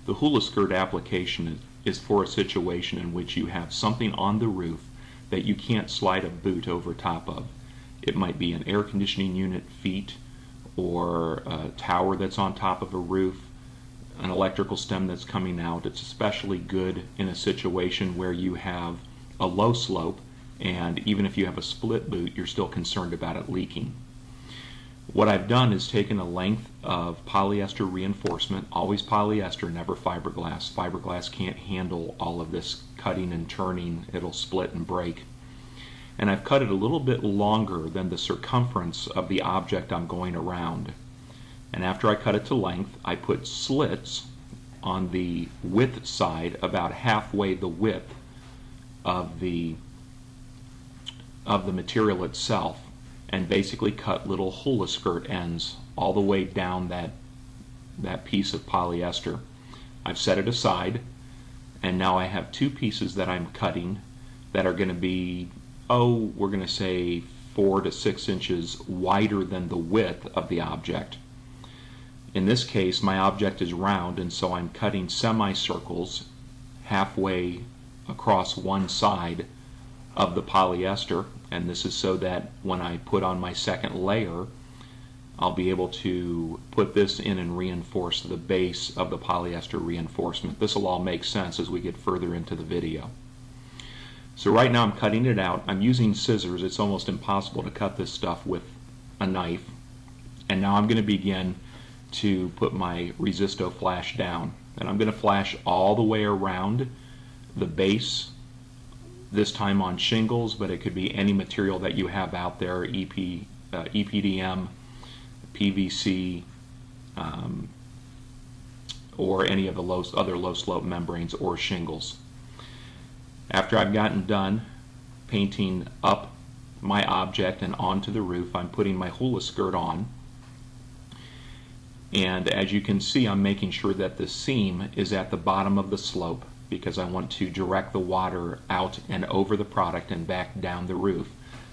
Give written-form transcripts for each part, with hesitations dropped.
The hula skirt application is for a situation in which you have something on the roof that you can't slide a boot over top of. It might be an air conditioning unit feet, or a tower that's on top of a roof, an electrical stem that's coming out. It's especially good in a situation where you have a low slope, and even if you have a split boot, you're still concerned about it leaking. What I've done is taken a length of polyester reinforcement, always polyester, never fiberglass. Fiberglass can't handle all of this cutting and turning, it'll split and break. And I've cut it a little bit longer than the circumference of the object I'm going around. And after I cut it to length, I put slits on the width side about halfway the width of the material itself, and basically cut little hula skirt ends all the way down that piece of polyester. I've set it aside, and now I have two pieces that I'm cutting that are going to be, we're going to say 4 to 6 inches wider than the width of the object. In this case, my object is round, and so I'm cutting semicircles halfway across one side of the polyester, and this is so that when I put on my second layer, I'll be able to put this in and reinforce the base of the polyester reinforcement. This will all make sense as we get further into the video. So right now I'm cutting it out. I'm using scissors. It's almost impossible to cut this stuff with a knife. And now I'm going to begin to put my ResistoFlash down. And I'm going to flash all the way around the base, this time on shingles, but it could be any material that you have out there, EPDM, PVC, or any of the other low slope membranes or shingles. After I've gotten done painting up my object and onto the roof, I'm putting my hula skirt on. And as you can see, I'm making sure that the seam is at the bottom of the slope, because I want to direct the water out and over the product and back down the roof.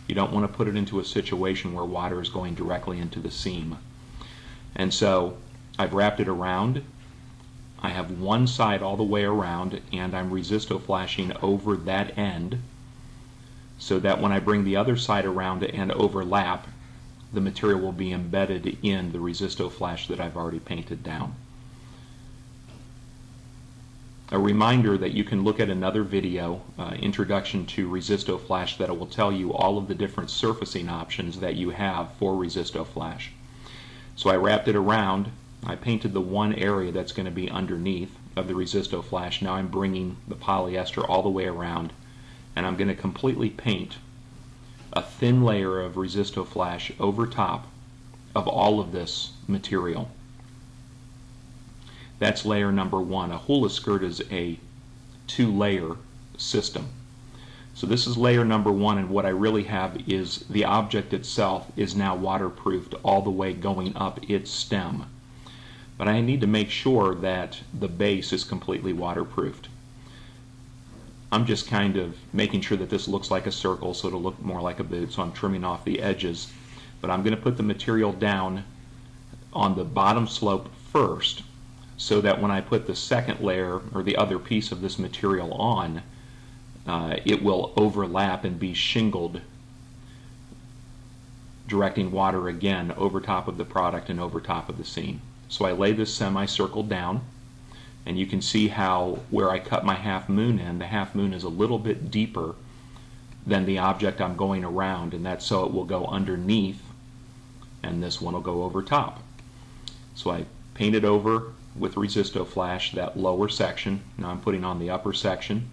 You don't want to put it into a situation where water is going directly into the seam. And so I've wrapped it around. I have one side all the way around, and I'm ResistoFlashing over that end so that when I bring the other side around and overlap, the material will be embedded in the ResistoFlash that I've already painted down. A reminder that you can look at another video, Introduction to ResistoFlash, that will tell you all of the different surfacing options that you have for ResistoFlash. So I wrapped it around. I painted the one area that's going to be underneath of the ResistoFlash. Now I'm bringing the polyester all the way around, and I'm going to completely paint a thin layer of ResistoFlash over top of all of this material. That's layer number one. A hula skirt is a 2-layer system. So this is layer number one, and what I really have is the object itself is now waterproofed all the way going up its stem. But I need to make sure that the base is completely waterproofed. I'm just kind of making sure that this looks like a circle so it'll look more like a boot, so I'm trimming off the edges. But I'm going to put the material down on the bottom slope first, so that when I put the second layer or the other piece of this material on, it will overlap and be shingled, directing water again over top of the product and over top of the seam. So I lay this semicircle down, and you can see how where I cut my half moon in, the half moon is a little bit deeper than the object I'm going around, and that's so it will go underneath and this one will go over top. So I painted over with ResistoFlash that lower section. Now I'm putting on the upper section,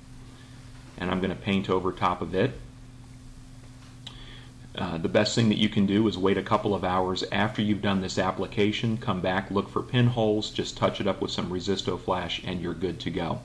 and I'm going to paint over top of it. The best thing that you can do is wait a couple of hours after you've done this application, come back, look for pinholes, just touch it up with some ResistoFlash, and you're good to go.